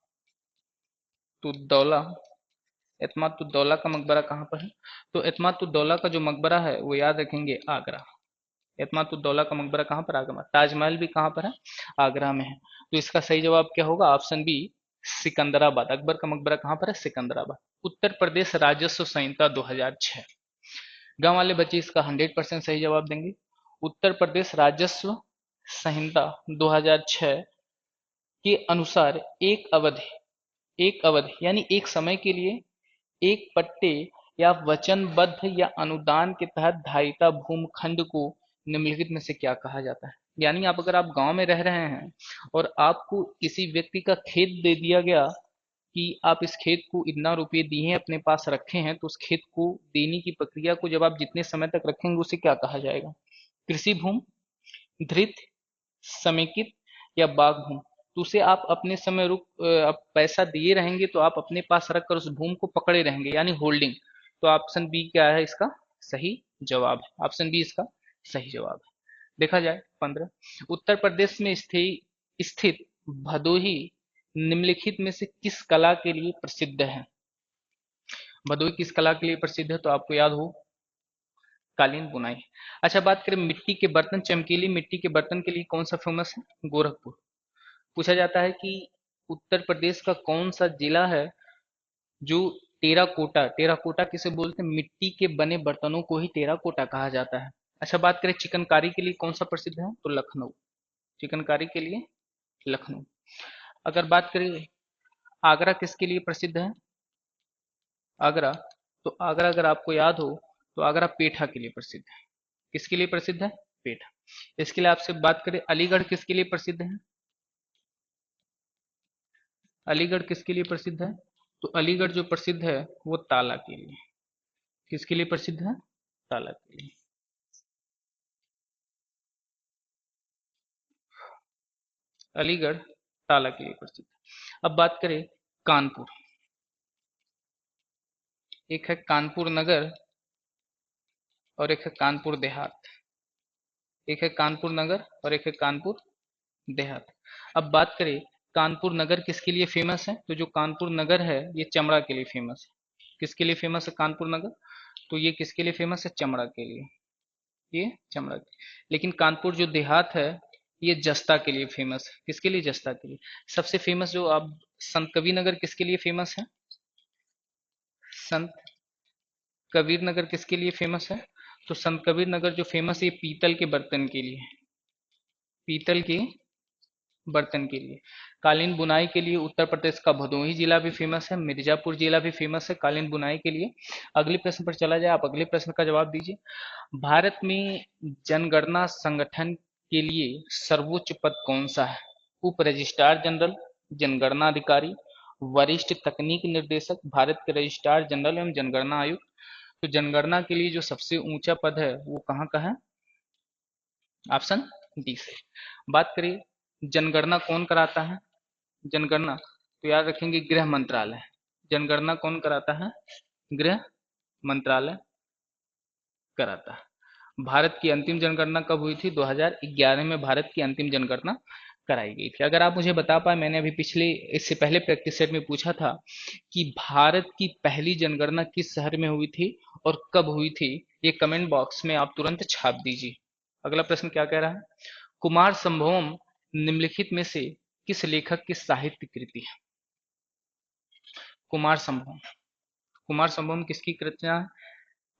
Speaker 1: एतमातुद्दौला का मकबरा कहाँ पर है? तो एतमातुद्दौला का जो मकबरा है वो याद रखेंगे, आगरा। एतमातुद्दौला का मकबरा कहाँ पर? आगरा। ताजमहल भी कहाँ पर है? आगरा में है। तो इसका सही जवाब क्या होगा? Option B, Secunderabad. अकबर का मकबरा कहाँ पर है? सिकंदराबाद। उत्तर प्रदेश राजस्व संहिता 2006। गांव वाले बच्चे इसका 100% सही जवाब देंगे। उत्तर प्रदेश राजस्व संहिता 2006 के अनुसार एक अवधि यानी एक समय के लिए एक पट्टे या वचनबद्ध या अनुदान के तहत धारिता भूखंड को निम्नलिखित में से क्या कहा जाता है? यानी अगर आप गांव में रह रहे हैं और आपको किसी व्यक्ति का खेत दे दिया गया कि आप इस खेत को इतना रुपये दिए हैं, अपने पास रखे हैं, तो उस खेत को देने की प्रक्रिया को जब आप जितने समय तक रखेंगे उसे क्या कहा जाएगा? कृषि भूमि, धृत, समेकित या बाग भूमि। तो उसे आप अपने समय आप पैसा दिए रहेंगे तो आप अपने पास रखकर उस भूमि को पकड़े रहेंगे, यानी होल्डिंग। तो ऑप्शन बी क्या है इसका सही जवाब? है ऑप्शन बी इसका सही जवाब है। देखा जाए 15, उत्तर प्रदेश में स्थित भदोही निम्नलिखित में से किस कला के लिए प्रसिद्ध है? भदोही किस कला के लिए प्रसिद्ध है? तो आपको याद हो, कालीन बुनाई। अच्छा, बात करें मिट्टी के बर्तन, चमकीली मिट्टी के बर्तन के लिए कौन सा फेमस है? गोरखपुर। पूछा जाता है कि उत्तर प्रदेश का कौन सा जिला है जो टेराकोटा, टेराकोटा किसे बोलते हैं? मिट्टी के बने बर्तनों को ही टेराकोटा कहा जाता है। अच्छा, बात करें चिकनकारी के लिए कौन सा प्रसिद्ध है? तो लखनऊ। चिकनकारी के लिए लखनऊ। अगर बात करें आगरा किसके लिए प्रसिद्ध है? आगरा, तो आगरा अगर आपको याद हो तो आगरा पेठा के लिए प्रसिद्ध है। किसके लिए प्रसिद्ध है? पेठा। इसके लिए आपसे बात करें अलीगढ़ किसके लिए प्रसिद्ध है? अलीगढ़ किसके लिए प्रसिद्ध है? तो अलीगढ़ जो प्रसिद्ध है वो ताला के लिए। किसके लिए प्रसिद्ध है? ताला के लिए। अलीगढ़ ताला के लिए प्रसिद्ध है। अब बात करें कानपुर। एक है कानपुर नगर और एक है कानपुर देहात। एक है कानपुर नगर और एक है कानपुर देहात। अब बात करें कानपुर नगर किसके लिए फेमस है? तो जो कानपुर नगर है ये चमड़ा के लिए फेमस है। किसके लिए फेमस है कानपुर नगर? तो ये किसके लिए फेमस है? चमड़ा के लिए। ये चमड़ा के लिए। लेकिन कानपुर जो देहात है ये जस्ता के लिए फेमस है। किसके लिए? जस्ता के लिए। सबसे फेमस जो अब संत कबीर नगर किसके लिए फेमस है? संत कबीर नगर किसके लिए फेमस है? तो संत कबीर नगर जो फेमस है ये पीतल के बर्तन के लिए। पीतल के बर्तन के लिए। कालीन बुनाई के लिए उत्तर प्रदेश का भदोही जिला भी फेमस है, मिर्जापुर जिला भी फेमस है कालीन बुनाई के लिए। अगले प्रश्न पर चला जाए, आप अगले प्रश्न का जवाब दीजिए। भारत में जनगणना संगठन के लिए सर्वोच्च पद कौन सा है? उप रजिस्ट्रार जनरल, जनगणना अधिकारी, वरिष्ठ तकनीक निर्देशक, भारत के रजिस्ट्रार जनरल एवं जनगणना आयुक्त। तो जनगणना के लिए जो सबसे ऊंचा पद है वो कहाँ का है? ऑप्शन डी से। बात करिए जनगणना कौन कराता है? जनगणना तो याद रखेंगे गृह मंत्रालय। जनगणना कौन कराता है? गृह मंत्रालय कराता है। भारत की अंतिम जनगणना कब हुई थी? 2011 में भारत की अंतिम जनगणना कराई गई थी। अगर आप मुझे बता पाए, मैंने अभी इससे पहले प्रैक्टिस सेट में पूछा था कि भारत की पहली जनगणना किस शहर में हुई थी और कब हुई थी, ये कमेंट बॉक्स में आप तुरंत छाप दीजिए। अगला प्रश्न क्या कह रहा है? कुमार संभवम निम्नलिखित में से किस लेखक की साहित्य कृति है? कुमार संभवम। कुमार संभवम किसकी कृतियां है?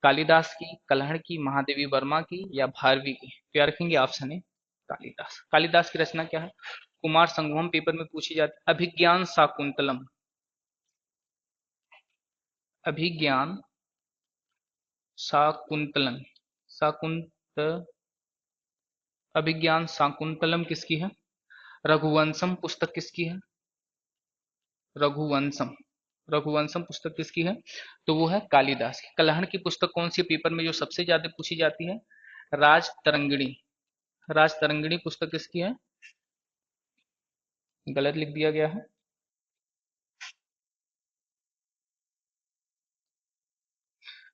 Speaker 1: कालिदास की, कलहड़ की, महादेवी वर्मा की या भारवी की? तो याद रखेंगे ऑप्शन है कालिदास। कालिदास की रचना क्या है? कुमार संगमम पेपर में पूछी जाती है। अभिज्ञान शाकुंतलम। अभिज्ञान शाकुंतलम। शाकुंत अभिज्ञान शाकुंतलम किसकी है? रघुवंशम पुस्तक किसकी है? रघुवंशम। रघुवंशम पुस्तक किसकी है? तो वो है कालिदास की। कलहड़ की पुस्तक कौन सी पेपर में जो सबसे ज्यादा पूछी जाती है? राज तरंगिणी। राज तरंगिणी पुस्तक किसकी है? गलत लिख दिया गया है।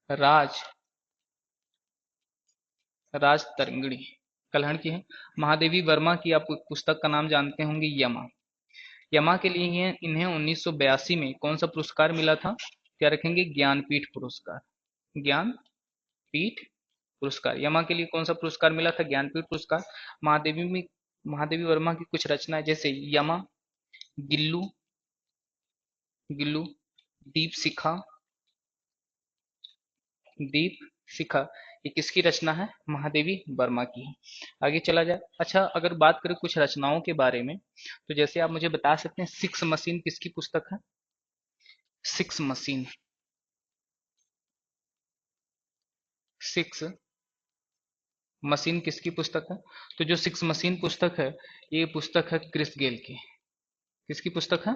Speaker 1: राज राज तरंगिणी कलहड़ की है। महादेवी वर्मा की आप पुस्तक का नाम जानते होंगे, यमा। यमा के लिए इन्हें 1982 में कौन सा पुरस्कार मिला था? क्या रखेंगे? ज्ञानपीठ पुरस्कार। ज्ञानपीठ पुरस्कार। यमा के लिए कौन सा पुरस्कार मिला था? ज्ञानपीठ पुरस्कार। महादेवी में महादेवी वर्मा की कुछ रचनाएं जैसे यमा, गिल्लू, गिल्लू, दीप शिखा, दीप शिखा, ये किसकी रचना है? महादेवी वर्मा की है। आगे चला जाए। अच्छा, अगर बात करें कुछ रचनाओं के बारे में, तो जैसे आप मुझे बता सकते हैं सिक्स मशीन किसकी पुस्तक है? सिक्स मशीन, सिक्स मशीन किसकी पुस्तक है? तो जो सिक्स मशीन पुस्तक है, ये पुस्तक है क्रिस गेल की। किसकी पुस्तक है?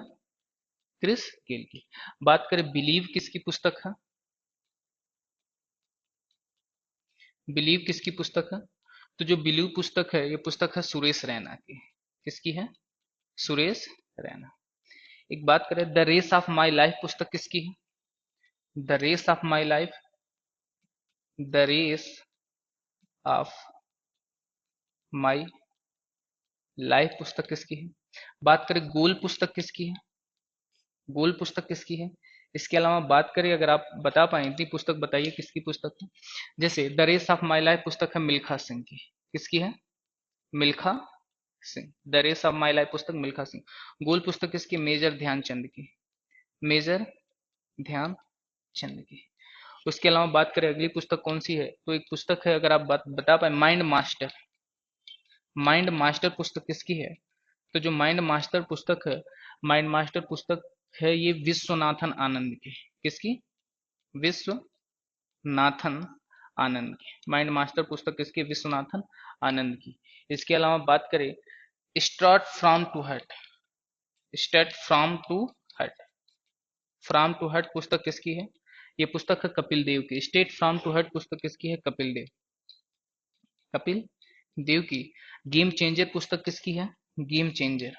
Speaker 1: क्रिस गेल की। बात करें बिलीव किसकी पुस्तक है? बिलीव किसकी पुस्तक है? तो जो बिलीव पुस्तक है, ये पुस्तक है सुरेश रैना की। किसकी है? सुरेश रैना। एक बात करें The Race of My Life पुस्तक किसकी है? The Race of My Life, The Race of My Life पुस्तक किसकी है? बात करें गोल पुस्तक किसकी है? गोल पुस्तक किसकी है? इसके अलावा बात करें, अगर आप बता पाए इतनी पुस्तक बताइए किसकी पुस्तक है। जैसे The Race of My Life पुस्तक है मिल्खा सिंह की। किसकी है? Milkha Singh. The Race of My Life पुस्तक मिल्खा सिंह। गोल पुस्तक किसकी? मेजर ध्यानचंद की। मेजर ध्यानचंद की। उसके अलावा बात करें अगली पुस्तक कौन सी है, तो एक पुस्तक है, अगर आप बता पाए, माइंड मास्टर। माइंड मास्टर पुस्तक किसकी है? तो जो माइंड मास्टर पुस्तक है, माइंड मास्टर पुस्तक है ये विश्वनाथन आनंद की। किसकी? विश्वनाथन आनंद की। माइंड मास्टर पुस्तक किसकी? विश्वनाथन आनंद की। इसके अलावा बात करें स्टार्ट फ्रॉम टू हट, स्टार्ट फ्रॉम टू हट, फ्रॉम टू हट पुस्तक किसकी है? ये पुस्तक है कपिल देव की। स्टेट फ्रॉम टू हट पुस्तक किसकी है? कपिल देव, कपिल देव की। गेम चेंजर पुस्तक किसकी है? गेम चेंजर,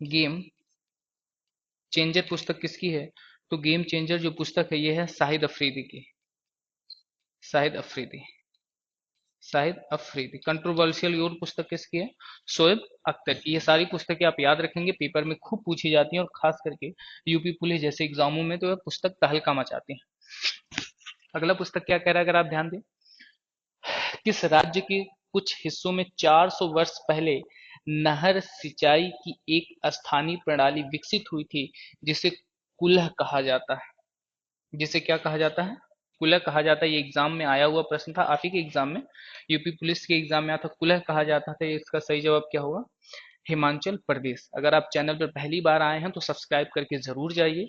Speaker 1: गेम चेंजर पुस्तक किसकी है? तो गेम चेंजर जो पुस्तक है ये है शाहिद अफरीदी की। शाहिद अफरीदी, शाहिद अफरीदी। कंट्रोवर्शियल योर पुस्तक किसकी है? शोएब अख्तर की। ये सारी पुस्तकें आप याद रखेंगे, पेपर में खूब पूछी जाती हैं, और खास करके यूपी पुलिस जैसे एग्जामों में तो यह पुस्तक तहलका मचाती है। अगला पुस्तक क्या कह रहा है, अगर आप ध्यान दें, किस राज्य के कुछ हिस्सों में 400 वर्ष पहले नहर सिंचाई की एक स्थानीय प्रणाली विकसित हुई थी, जिसे कुल्ह कहा जाता है? जिसे क्या कहा जाता है? कुलह कहा जाता है। ये एग्जाम में आया हुआ प्रश्न था, आप ही के एग्जाम में, यूपी पुलिस के एग्जाम में आया था, कुलह कहा जाता था। इसका सही जवाब क्या होगा? हिमाचल प्रदेश। अगर आप चैनल पर पहली बार आए हैं तो सब्सक्राइब करके जरूर जाइए।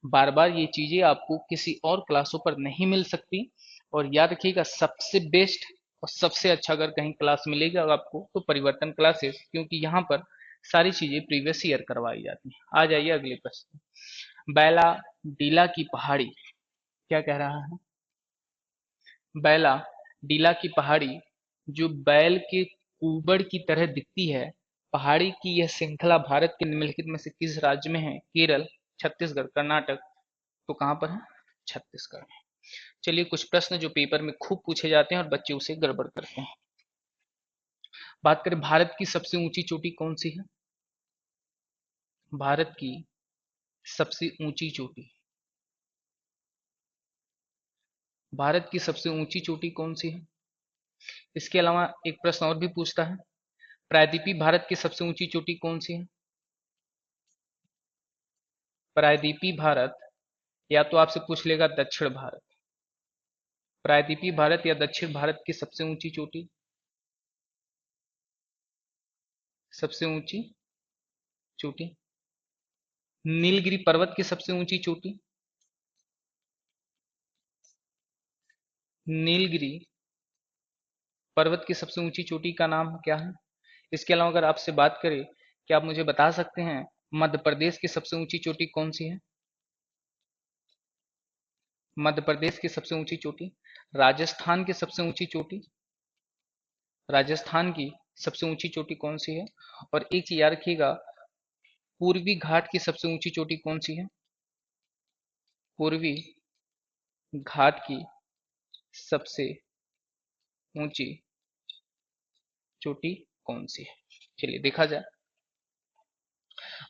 Speaker 1: बार बार ये चीजें आपको किसी और क्लासों पर नहीं मिल सकती। और याद रखिएगा, सबसे बेस्ट और सबसे अच्छा अगर कहीं क्लास मिलेगा आपको तो परिवर्तन क्लासेस, क्योंकि यहाँ पर सारी चीजें प्रीवियस ईयर करवाई जाती हैं। आ जाइए अगले प्रश्न। बैला डीला की पहाड़ी क्या कह रहा है? बैला डीला की पहाड़ी जो बैल के ऊबड़ की तरह दिखती है, पहाड़ी की यह श्रृंखला भारत के निम्नलिखित में से किस राज्य में है? केरल, छत्तीसगढ़, कर्नाटक। तो कहां पर है? छत्तीसगढ़ में। चलिए कुछ प्रश्न जो पेपर में खूब पूछे जाते हैं और बच्चे उसे गड़बड़ करते हैं। बात करें भारत की सबसे ऊंची चोटी कौन सी है? भारत की सबसे ऊंची चोटी, भारत की सबसे ऊंची चोटी कौन सी है? इसके अलावा एक प्रश्न और भी पूछता है, प्रायद्वीपीय भारत की सबसे ऊंची चोटी कौन सी है? प्रायद्वीपीय भारत, या तो आपसे पूछ लेगा दक्षिण भारत। प्रायद्वीपीय भारत या दक्षिण भारत की सबसे ऊंची चोटी, सबसे ऊंची चोटी। नीलगिरी पर्वत की सबसे ऊंची चोटी, नीलगिरी पर्वत की सबसे ऊंची चोटी का नाम क्या है? इसके अलावा अगर आपसे बात करें, क्या आप मुझे बता सकते हैं मध्य प्रदेश की सबसे ऊंची चोटी कौन सी है? मध्य प्रदेश की सबसे ऊंची चोटी। राजस्थान की सबसे ऊंची चोटी, राजस्थान की सबसे ऊंची चोटी कौन सी है? और एक चीज याद रखिएगा, पूर्वी घाट की सबसे ऊंची चोटी कौन सी है? पूर्वी घाट की सबसे ऊंची चोटी कौन सी है? चलिए देखा जाए।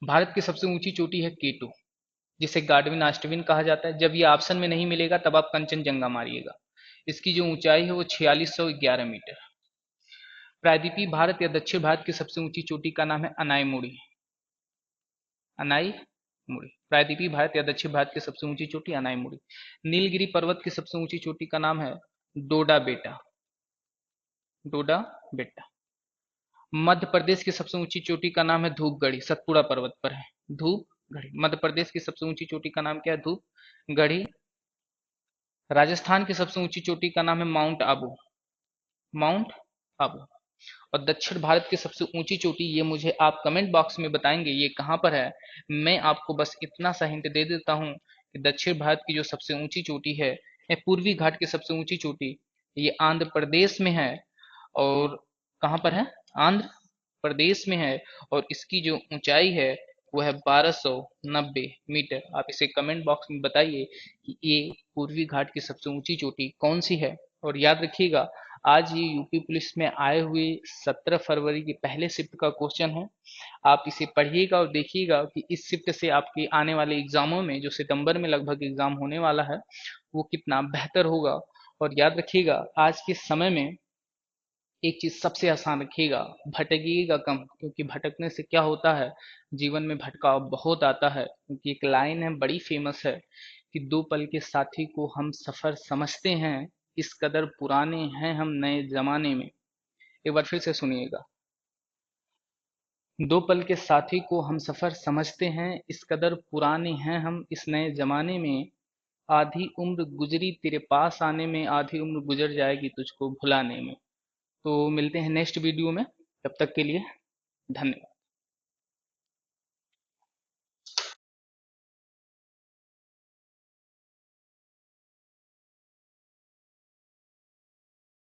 Speaker 1: भारत की सबसे ऊंची चोटी है केटू, जिसे गाडविन आस्टविन कहा जाता है। जब ये ऑप्शन में नहीं मिलेगा तब आप कंचनजंगा मारिएगा। इसकी जो ऊंचाई है वो 4611 मीटर। प्रायद्वीपीय भारत या दक्षिण भारत की सबसे ऊंची चोटी का नाम है अनाई मुड़ी, अनाई मुड़ी। प्रायद्वीपीय भारत या दक्षिण भारत की सबसे ऊंची चोटी अनाईमुड़ी। नीलगिरी पर्वत की सबसे ऊंची चोटी का नाम है डोडा बेटा। डोडा बेटा। मध्य प्रदेश की सबसे ऊंची चोटी का नाम है धूपगढ़ी, सतपुड़ा पर्वत पर है। धूपगढ़ी मध्य प्रदेश की सबसे ऊंची चोटी का नाम क्या है? धूपगढ़ी। राजस्थान की सबसे ऊंची चोटी का नाम है माउंट आबू। माउंट आबू। और दक्षिण भारत की सबसे ऊंची चोटी, ये मुझे आप कमेंट बॉक्स में बताएंगे ये कहां पर है। मैं आपको बस इतना सा हिंट दे देता हूं कि दक्षिण भारत की जो सबसे ऊंची चोटी है, या पूर्वी घाट की सबसे ऊंची चोटी, ये आंध्र प्रदेश में है। और कहां पर है? आंध्र प्रदेश में है। और इसकी जो ऊंचाई है वो है 1290 मीटर। आप इसे कमेंट बॉक्स में बताइए कि ये पूर्वी घाट की सबसे ऊंची चोटी कौन सी है। और याद रखिएगा, आज ये यूपी पुलिस में आए हुए 17 फरवरी के पहले शिफ्ट का क्वेश्चन है। आप इसे पढ़िएगा और देखिएगा कि इस शिफ्ट से आपके आने वाले एग्जामों में, जो सितंबर में लगभग एग्जाम होने वाला है, वो कितना बेहतर होगा। और याद रखिएगा, आज के समय में एक चीज सबसे आसान रखिएगा, भटकिएगा कम। क्योंकि भटकने से क्या होता है, जीवन में भटकाव बहुत आता है। क्योंकि एक लाइन है, बड़ी फेमस है, कि दो पल के साथी को हम सफर समझते हैं, इस कदर पुराने हैं हम नए जमाने में। एक बार फिर से सुनिएगा। दो पल के साथी को हम सफर समझते हैं, इस कदर पुराने हैं हम इस नए जमाने में। आधी उम्र गुजरी तेरे पास आने में, आधी उम्र गुजर जाएगी तुझको भुलाने में। तो मिलते हैं नेक्स्ट वीडियो में, तब तक के लिए धन्यवाद।